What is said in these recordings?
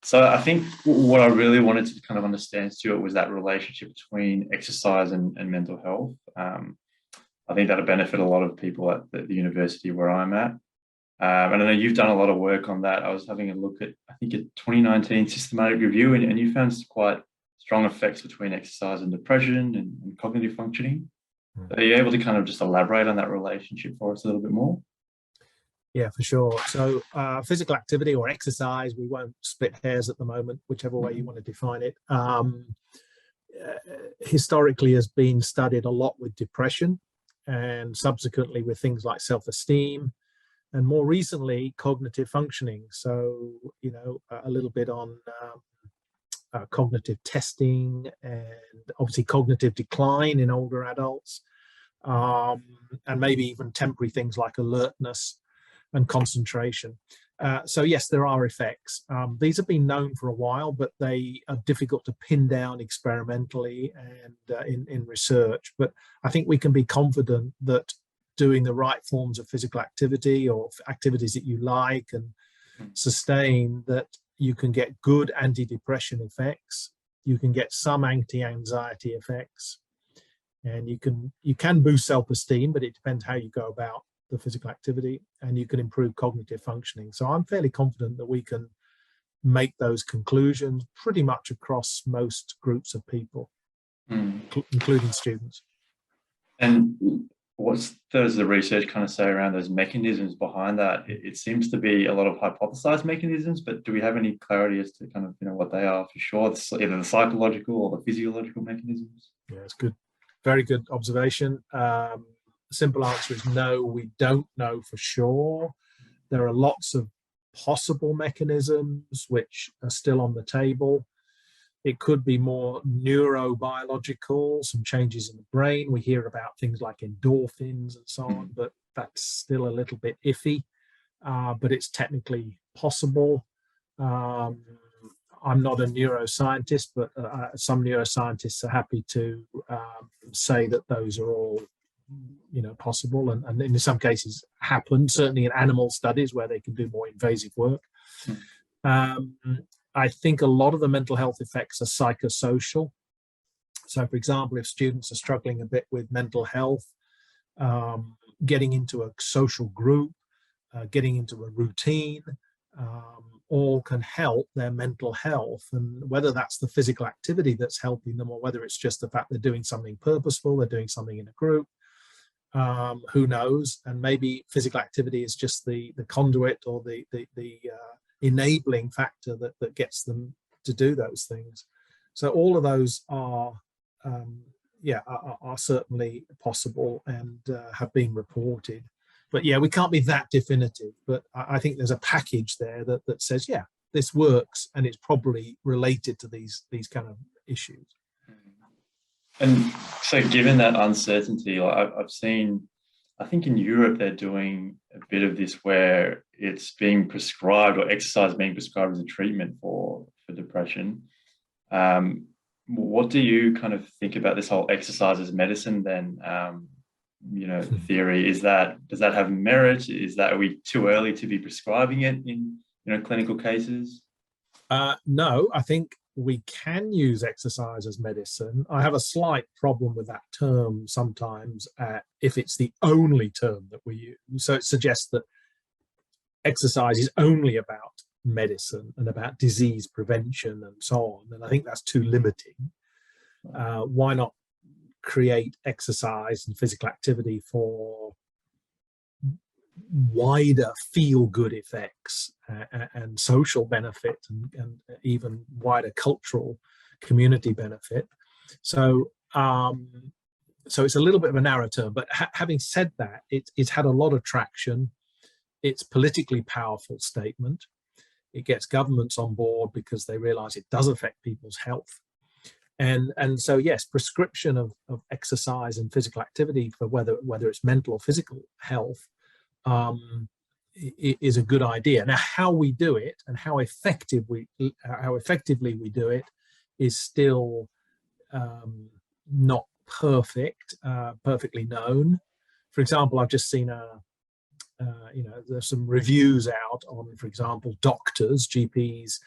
So I think what I really wanted to kind of understand, Stuart, was that relationship between exercise and mental health. I think that'll benefit a lot of people at the university where I'm at. And I know you've done a lot of work on that. I was having a look at, I think, a 2019 systematic review, and you found some quite strong effects between exercise and depression and cognitive functioning. Are you able to kind of just elaborate on that relationship for us a little bit more? Yeah, for sure. So physical activity or exercise, we won't split hairs at the moment, whichever way you want to define it, historically has been studied a lot with depression and subsequently with things like self-esteem, and more recently cognitive functioning. So, you know, a little bit on cognitive testing and obviously cognitive decline in older adults, and maybe even temporary things like alertness and concentration. So yes, there are effects. These have been known for a while, but they are difficult to pin down experimentally and in research. But I think we can be confident that doing the right forms of physical activity or activities that you like and sustain, that you can get good antidepressant effects, you can get some anti-anxiety effects, and you can boost self-esteem, but it depends how you go about the physical activity, and you can improve cognitive functioning. So I'm fairly confident that we can make those conclusions pretty much across most groups of people, including students. And what does the research kind of say around those mechanisms behind that? It seems to be a lot of hypothesized mechanisms, but do we have any clarity as to kind of, you know, what they are for sure? It's either the psychological or the physiological mechanisms? Yeah, it's good. Very good observation. Simple answer is no, we don't know for sure. There are lots of possible mechanisms which are still on the table. It could be more neurobiological, some changes in the brain. We hear about things like endorphins and so on, but that's still a little bit iffy, but it's technically possible. I'm not a neuroscientist, but some neuroscientists are happy to say that those are all, you know, possible, and in some cases happen, certainly in animal studies where they can do more invasive work. I think a lot of the mental health effects are psychosocial. So for example, if students are struggling a bit with mental health, getting into a social group, getting into a routine, all can help their mental health. And whether that's the physical activity that's helping them, or whether it's just the fact they're doing something purposeful, they're doing something in a group, who knows? And maybe physical activity is just the conduit or the enabling factor that gets them to do those things. So all of those are certainly possible and have been reported. But yeah, we can't be that definitive. But I think there's a package there that says, yeah, this works, and it's probably related to these kind of issues. And so given that uncertainty, I've seen, I think in Europe, they're doing a bit of this where it's being prescribed, or exercise being prescribed as a treatment for depression. What do you kind of think about this whole exercise as medicine then, you know, theory? Does that have merit? Are we too early to be prescribing it in, you know, clinical cases? No, I think we can use exercise as medicine. I have a slight problem with that term sometimes, if it's the only term that we use. So it suggests that exercise is only about medicine and about disease prevention and so on. And I think that's too limiting. Why not create exercise and physical activity for wider feel-good effects and social benefit and even wider cultural community benefit? So it's a little bit of a narrow term, but having said that, it's had a lot of traction. It's politically powerful statement. It gets governments on board because they realize it does affect people's health. And so yes, prescription of exercise and physical activity for whether it's mental or physical health is a good idea. Now, how we do it and how effectively we do it is still not perfectly known. For example, I've just seen there's some reviews out on, for example, doctors, GPs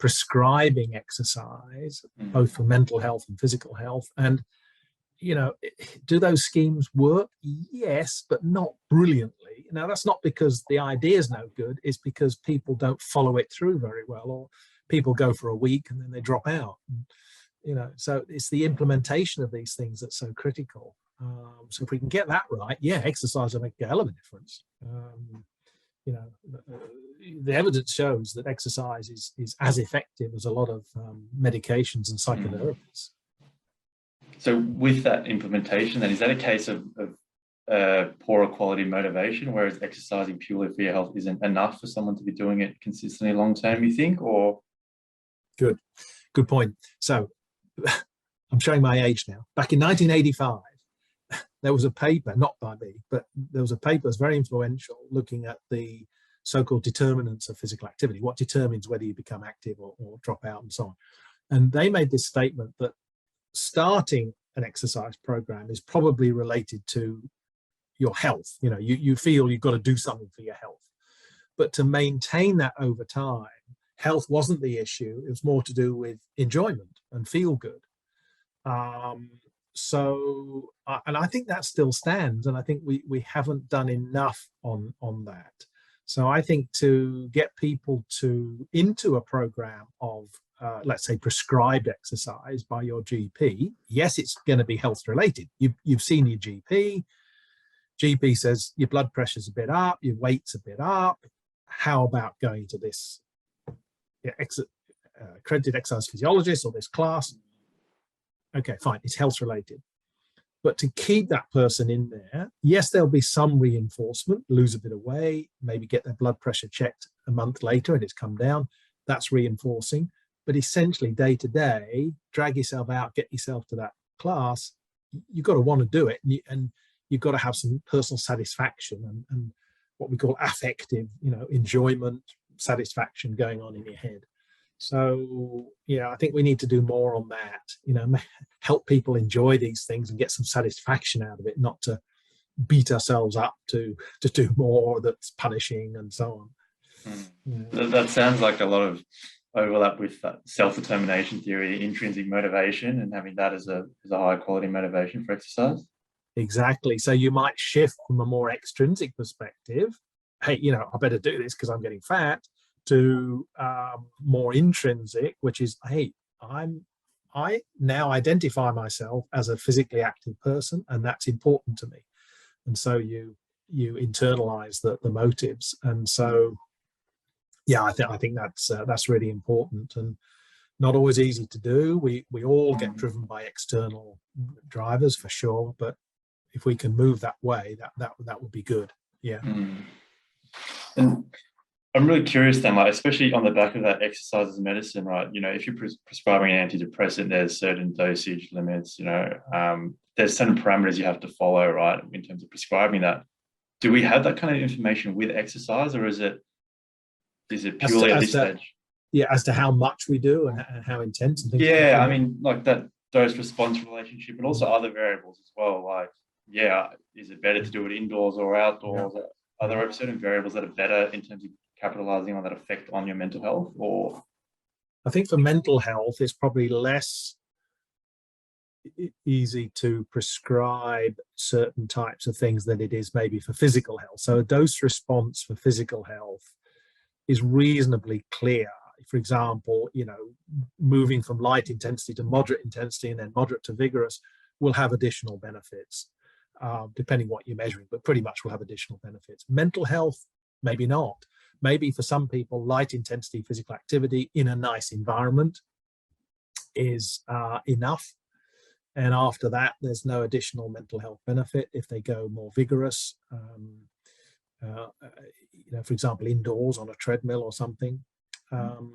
prescribing exercise, both for mental health and physical health. And, you know, do those schemes work? Yes, but not brilliantly. Now, that's not because the idea is no good. It's because people don't follow it through very well, or people go for a week and then they drop out. And, you know, so it's the implementation of these things that's so critical. So if we can get that right, yeah, exercise will make a hell of a difference. You know, the evidence shows that exercise is as effective as a lot of medications and psychotherapies. So with that implementation, then, is that a case of poorer quality motivation, whereas exercising purely for your health isn't enough for someone to be doing it consistently long term, you think? Or good point. So I'm showing my age now. Back in 1985, there was a paper, not by me, but there was a paper that's very influential, looking at the so-called determinants of physical activity, what determines whether you become active or drop out and so on. And they made this statement that starting an exercise program is probably related to your health. You know, you feel you've got to do something for your health. But to maintain that over time, health wasn't the issue. It was more to do with enjoyment and feel good. So, and I think that still stands, and I think we haven't done enough on that. So I think to get people into a program of, let's say, prescribed exercise by your GP, yes, it's going to be health related. You've seen your GP. GP says your blood pressure's a bit up, your weight's a bit up. How about going to this accredited exercise physiologist or this class? Okay, fine, it's health related. But to keep that person in there, yes, there'll be some reinforcement, lose a bit of weight, maybe get their blood pressure checked a month later and it's come down. That's reinforcing. But essentially, day to day, drag yourself out, get yourself to that class. You've got to want to do it, and you've got to have some personal satisfaction and what we call affective, you know, enjoyment, satisfaction going on in your head. So, yeah, I think we need to do more on that, you know, help people enjoy these things and get some satisfaction out of it, not to beat ourselves up to do more that's punishing and so on. Yeah. That sounds like a lot of overlap with that self-determination theory, intrinsic motivation, and having that as a high quality motivation for exercise. Exactly. So you might shift from a more extrinsic perspective, hey, you know, I better do this because I'm getting fat, to more intrinsic, which is, hey, I now identify myself as a physically active person, and that's important to me. And so you internalize the motives. And so, yeah, I think that's really important, and not always easy to do. We all get driven by external drivers for sure, but if we can move that way, that would be good. Yeah. And I'm really curious then, like, especially on the back of that exercise as medicine, right? You know, if you're prescribing an antidepressant, there's certain dosage limits, you know, there's certain parameters you have to follow, right, in terms of prescribing that. Do we have that kind of information with exercise, or is it purely at this stage? Yeah, as to how much we do and how intense and things. Yeah, I mean, like that dose-response relationship, and also other variables as well. Like, yeah, is it better to do it indoors or outdoors? Yeah. Are there certain variables that are better in terms of capitalizing on that effect on your mental health? Or I think for mental health, it's probably less easy to prescribe certain types of things than it is maybe for physical health. So a dose response for physical health is reasonably clear. For example, you know, moving from light intensity to moderate intensity and then moderate to vigorous will have additional benefits, depending what you're measuring, but pretty much will have additional benefits. Mental health, maybe not. Maybe for some people, light intensity physical activity in a nice environment is enough. And after that, there's no additional mental health benefit if they go more vigorous, you know, for example, indoors on a treadmill or something.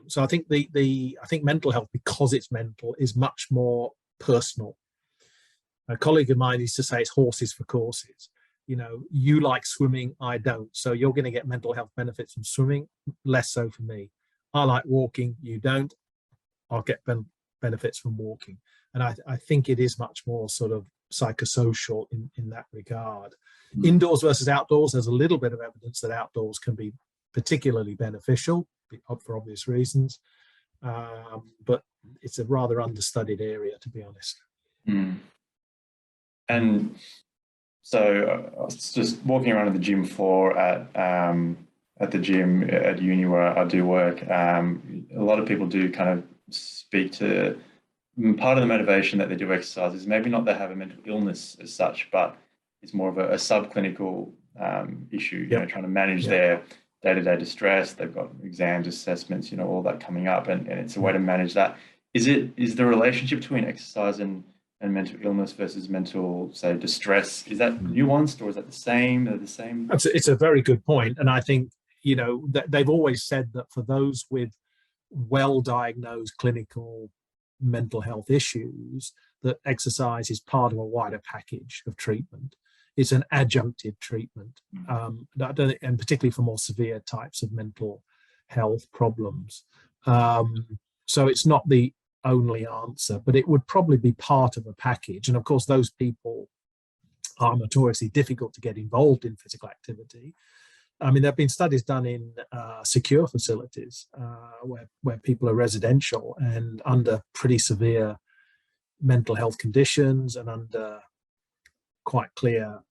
So I think I think mental health, because it's mental, is much more personal. A colleague of mine used to say it's horses for courses. You know, you like swimming, I don't. So you're going to get mental health benefits from swimming, less so for me. I like walking, you don't. I'll get benefits from walking. And I think it is much more sort of psychosocial in that regard. Indoors versus outdoors, there's a little bit of evidence that outdoors can be particularly beneficial for obvious reasons. but it's a rather understudied area, to be honest. Mm. And so I was just walking around the gym floor at the gym at uni where I do work. A lot of people do kind of speak to part of the motivation that they do exercise is maybe not they have a mental illness as such, but it's more of a subclinical issue, you know, trying to manage their day-to-day distress. They've got exams, assessments, you know, all that coming up, and it's a way to manage that. Is the relationship between exercise and mental illness versus mental, say, distress, is that nuanced, or is that the same? Are they the same? It's a very good point, and I think, you know, that they've always said that for those with well-diagnosed clinical mental health issues, that exercise is part of a wider package of treatment. It's an adjunctive treatment, and particularly for more severe types of mental health problems. So it's not the only answer, but it would probably be part of a package. And of course, those people are notoriously difficult to get involved in physical activity. I mean, there have been studies done in secure facilities where people are residential and under pretty severe mental health conditions and under quite clear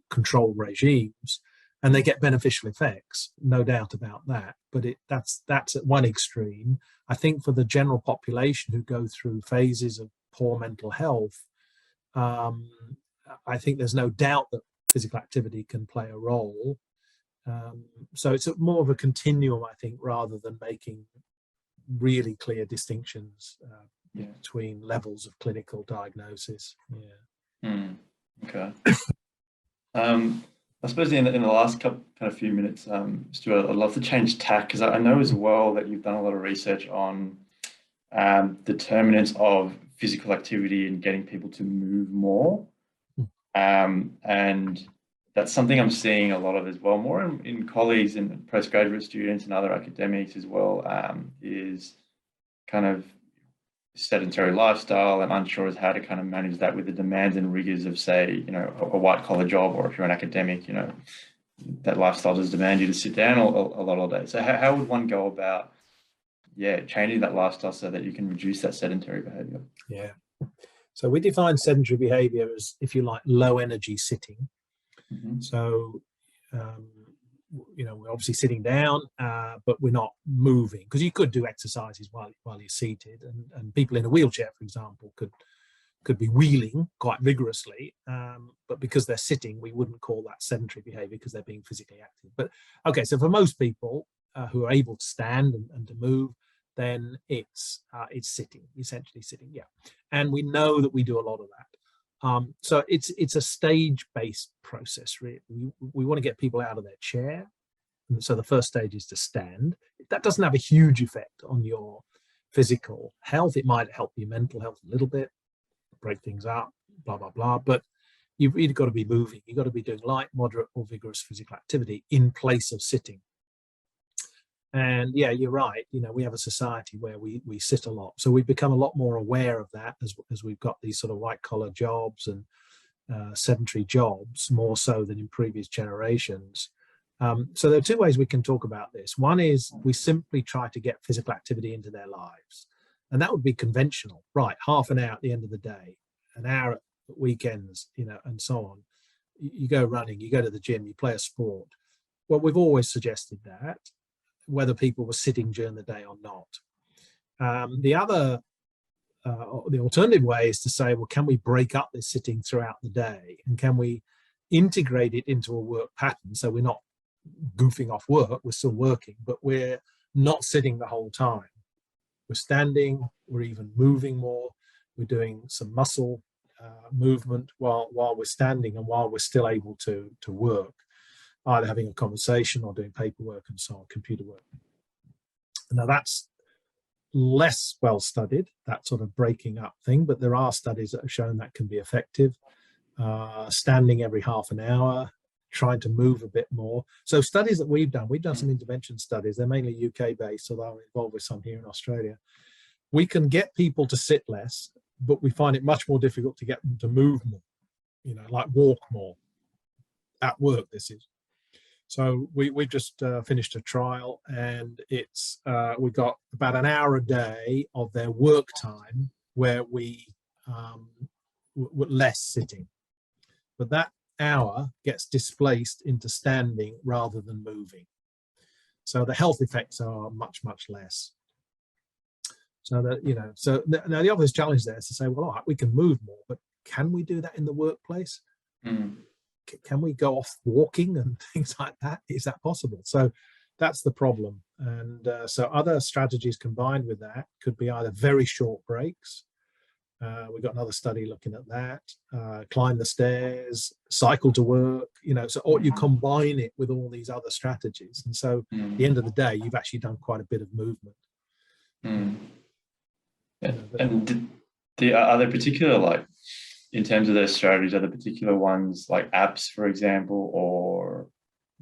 control regimes, and they get beneficial effects, no doubt about that. But that's at one extreme. I think for the general population who go through phases of poor mental health, I think there's no doubt that physical activity can play a role. So it's more of a continuum, I think, rather than making really clear distinctions between levels of clinical diagnosis. Okay. I suppose in the last few minutes, Stuart, I'd love to change tack, because I know as well that you've done a lot of research on determinants of physical activity and getting people to move more. And that's something I'm seeing a lot of as well, more in colleagues and postgraduate students and other academics as well, is kind of sedentary lifestyle and unsure as how to kind of manage that with the demands and rigors of, say, you know, a white collar job, or if you're an academic, you know, that lifestyle does demand you to sit down a lot all day. So how would one go about, changing that lifestyle so that you can reduce that sedentary behavior? Yeah. So we define sedentary behavior as, if you like, low energy sitting. So, you know, we're obviously sitting down, but we're not moving, because you could do exercises while you're seated, and people in a wheelchair, for example, could be wheeling quite vigorously, but because they're sitting, we wouldn't call that sedentary behavior because they're being physically active. But okay, so for most people who are able to stand and to move, then it's sitting, essentially sitting, and we know that we do a lot of that. So it's a stage-based process, really. We want to get people out of their chair. And so the first stage is to stand. That doesn't have a huge effect on your physical health. It might help your mental health a little bit, break things up, blah, blah, blah. But you've either got to be moving. You've got to be doing light, moderate, or vigorous physical activity in place of sitting. And yeah, you're right. You know, we have a society where we sit a lot. So we've become a lot more aware of that as we've got these sort of white collar jobs and sedentary jobs, more so than in previous generations. So there are two ways we can talk about this. One is we simply try to get physical activity into their lives. And that would be conventional, right? Half an hour at the end of the day, an hour at weekends, you know, and so on. You go running, you go to the gym, you play a sport. Well, we've always suggested that, whether people were sitting during the day or not. The alternative way is to say, well, can we break up this sitting throughout the day, and can we integrate it into a work pattern, so we're not goofing off work, we're still working, but we're not sitting the whole time. We're standing, we're even moving more, we're doing some muscle movement while we're standing and while we're still able to work, either having a conversation or doing paperwork and so on, computer work. Now that's less well studied, that sort of breaking up thing, but there are studies that have shown that can be effective. Standing every half an hour, trying to move a bit more. So studies that we've done some intervention studies, they're mainly UK based, although I'm involved with some here in Australia. We can get people to sit less, but we find it much more difficult to get them to move more, you know, like walk more. At work, this is. So we've just finished a trial, and it's we got about an hour a day of their work time where we less sitting, but that hour gets displaced into standing rather than moving. So the health effects are much, much less. So that, you know, so now the obvious challenge there is to say, well, all right, we can move more, but can we do that in the workplace? Can we go off walking and things like that? Is that possible? So that's the problem. And so other strategies combined with that could be either very short breaks. We've got another study looking at that. Climb the stairs, cycle to work, you know, so or you combine it with all these other strategies. And so at the end of the day, you've actually done quite a bit of movement. And are there particular, like, in terms of those strategies, are there particular ones like apps, for example, or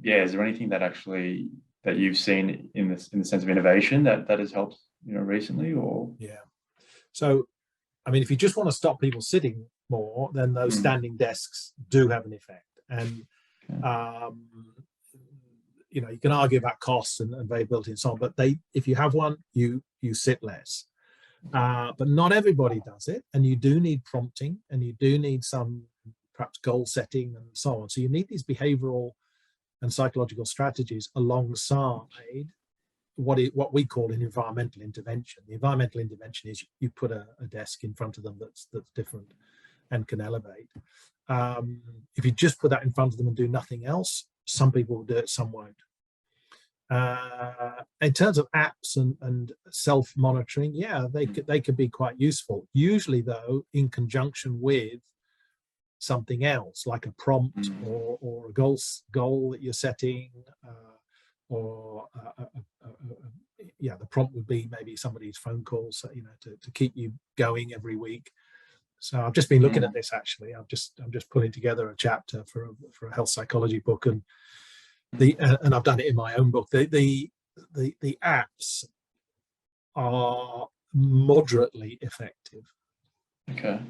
is there anything that actually that you've seen in this, in the sense of innovation, that has helped, you know, recently? Or so I mean, if you just want to stop people sitting more, then those standing desks do have an effect. And you know, you can argue about costs and availability and so on, but if you have one, you sit less. But not everybody does it, and you do need prompting, and you do need some perhaps goal setting and so on. So you need these behavioral and psychological strategies alongside what we call an environmental intervention. The environmental intervention is you put a desk in front of them that's different and can elevate. If you just put that in front of them and do nothing else, some people will do it, some won't. In terms of apps and self-monitoring, they could be quite useful. Usually, though, in conjunction with something else, like a prompt or a goal that you're setting, or the prompt would be maybe somebody's phone calls, so, you know, to keep you going every week. So I've just been looking at this actually. I'm just putting together a chapter for a health psychology book, and and I've done it in my own book. The apps are moderately effective. Okay.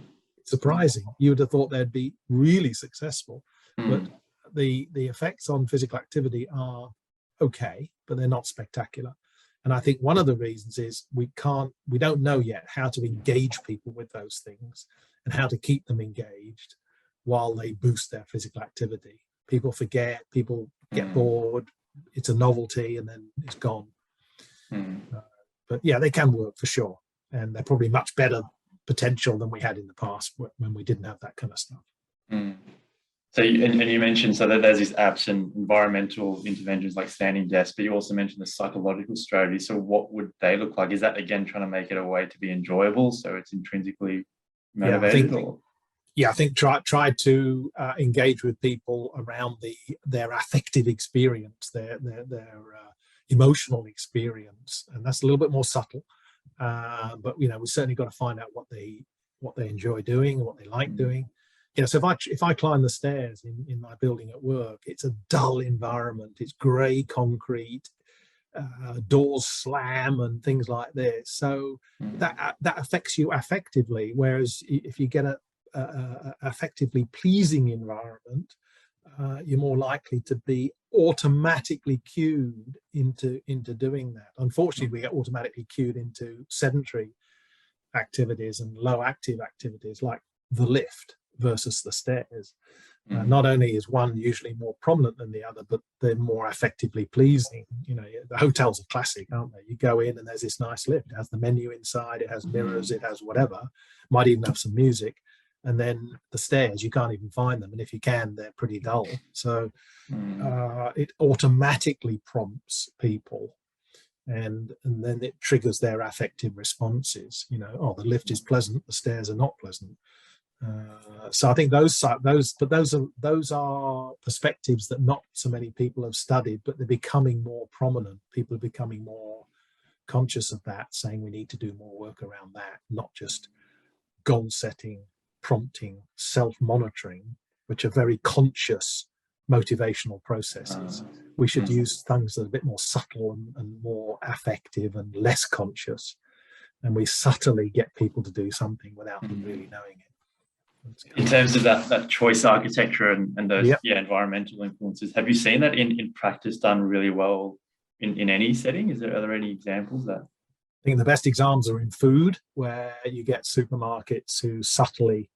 Surprising. You would have thought they'd be really successful, but the effects on physical activity are okay, but they're not spectacular. And I think one of the reasons is we don't know yet how to engage people with those things and how to keep them engaged while they boost their physical activity. People forget, people get bored, it's a novelty, and then it's gone. But yeah, they can work for sure, and they're probably much better potential than we had in the past when we didn't have that kind of stuff. So you mentioned, so that there's these apps and environmental interventions like standing desks, but you also mentioned the psychological strategy. So what would they look like? Is that, again, trying to make it a way to be enjoyable, so it's intrinsically motivated? I think try to engage with people around their affective experience, their emotional experience, and that's a little bit more subtle. But you know, we certainly got to find out what they enjoy doing and what they like doing. You know, so if I climb the stairs in my building at work, it's a dull environment. It's grey concrete, doors slam and things like this. So that affects you affectively. Whereas if you get a affectively pleasing environment, you're more likely to be automatically cued into doing that. Unfortunately, we get automatically cued into sedentary activities and low active activities like the lift versus the stairs. Not only is one usually more prominent than the other, but they're more affectively pleasing. You know, the hotels are classic, aren't they? You go in and there's this nice lift. It has the menu inside, it has mirrors, it has whatever, might even have some music. And then the stairs, you can't even find them. And if you can, they're pretty dull. So it automatically prompts people, and then it triggers their affective responses. You know, oh, the lift is pleasant, the stairs are not pleasant. So I think those are perspectives that not so many people have studied, but they're becoming more prominent. People are becoming more conscious of that, saying we need to do more work around that, not just goal setting, prompting, self-monitoring, which are very conscious motivational processes. We should use things that are a bit more subtle and more affective and less conscious, and we subtly get people to do something without them really knowing it. In terms of that choice architecture and those Yep. environmental influences, have you seen that in practice done really well in any setting? Are there any examples that? I think the best examples are in food, where you get supermarkets who subtly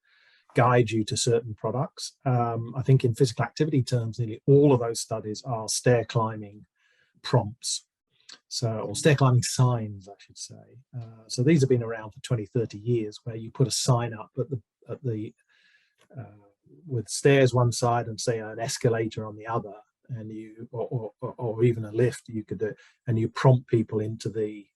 guide you to certain products. I think in physical activity terms, nearly all of those studies are stair climbing prompts. Or stair climbing signs, I should say. So these have been around for 20, 30 years, where you put a sign up at the with stairs one side and say an escalator on the other, and or even a lift, you could do, and you prompt people into the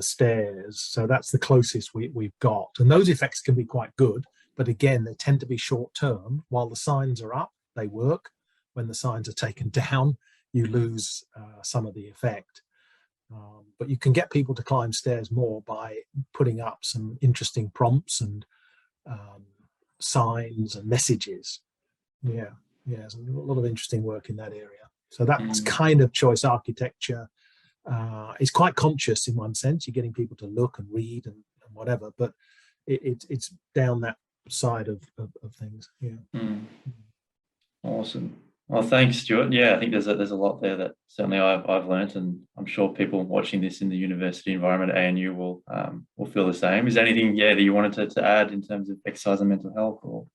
stairs. So that's the closest we've got, and those effects can be quite good, but again, they tend to be short term. While the signs are up, they work. When the signs are taken down, you lose some of the effect. But you can get people to climb stairs more by putting up some interesting prompts and signs and messages. There's a lot of interesting work in that area. So that's kind of choice architecture. It's quite conscious in one sense. You're getting people to look and read and whatever, but it's down that side of things. Awesome. Well, thanks, Stuart. I think there's a lot there that certainly I've learned, and I'm sure people watching this in the university environment at ANU will feel the same. Is there anything that you wanted to add in terms of exercise and mental health?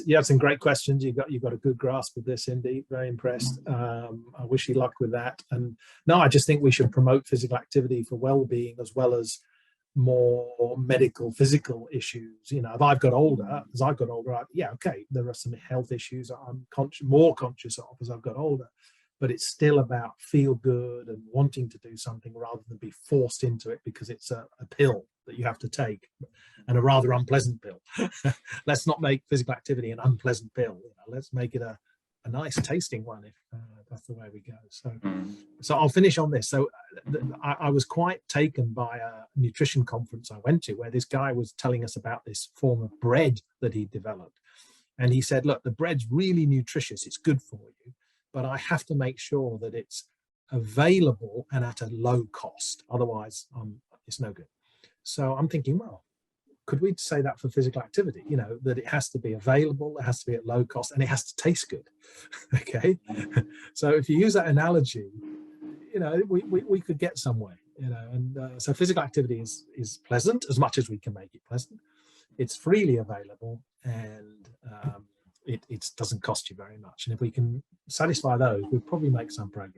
Yeah, some great questions. You've got a good grasp of this, Indy. Very impressed. I wish you luck with that. And no, I just think we should promote physical activity for well-being as well as more medical, physical issues. As I've got older, there are some health issues I'm more conscious of as I've got older, but it's still about feel good and wanting to do something rather than be forced into it because it's a pill that you have to take, and a rather unpleasant pill. Let's not make physical activity an unpleasant pill. Let's make it a nice tasting one, if that's the way we go. So I'll finish on this. So I was quite taken by a nutrition conference I went to, where this guy was telling us about this form of bread that he developed. And he said, look, the bread's really nutritious, it's good for you, but I have to make sure that it's available and at a low cost. Otherwise, it's no good. So I'm thinking, well, could we say that for physical activity? That it has to be available, it has to be at low cost, and it has to taste good. Okay. So if you use that analogy, we could get somewhere, and so physical activity is pleasant as much as we can make it pleasant. It's freely available, and it doesn't cost you very much. And if we can satisfy those, we'll probably make some progress.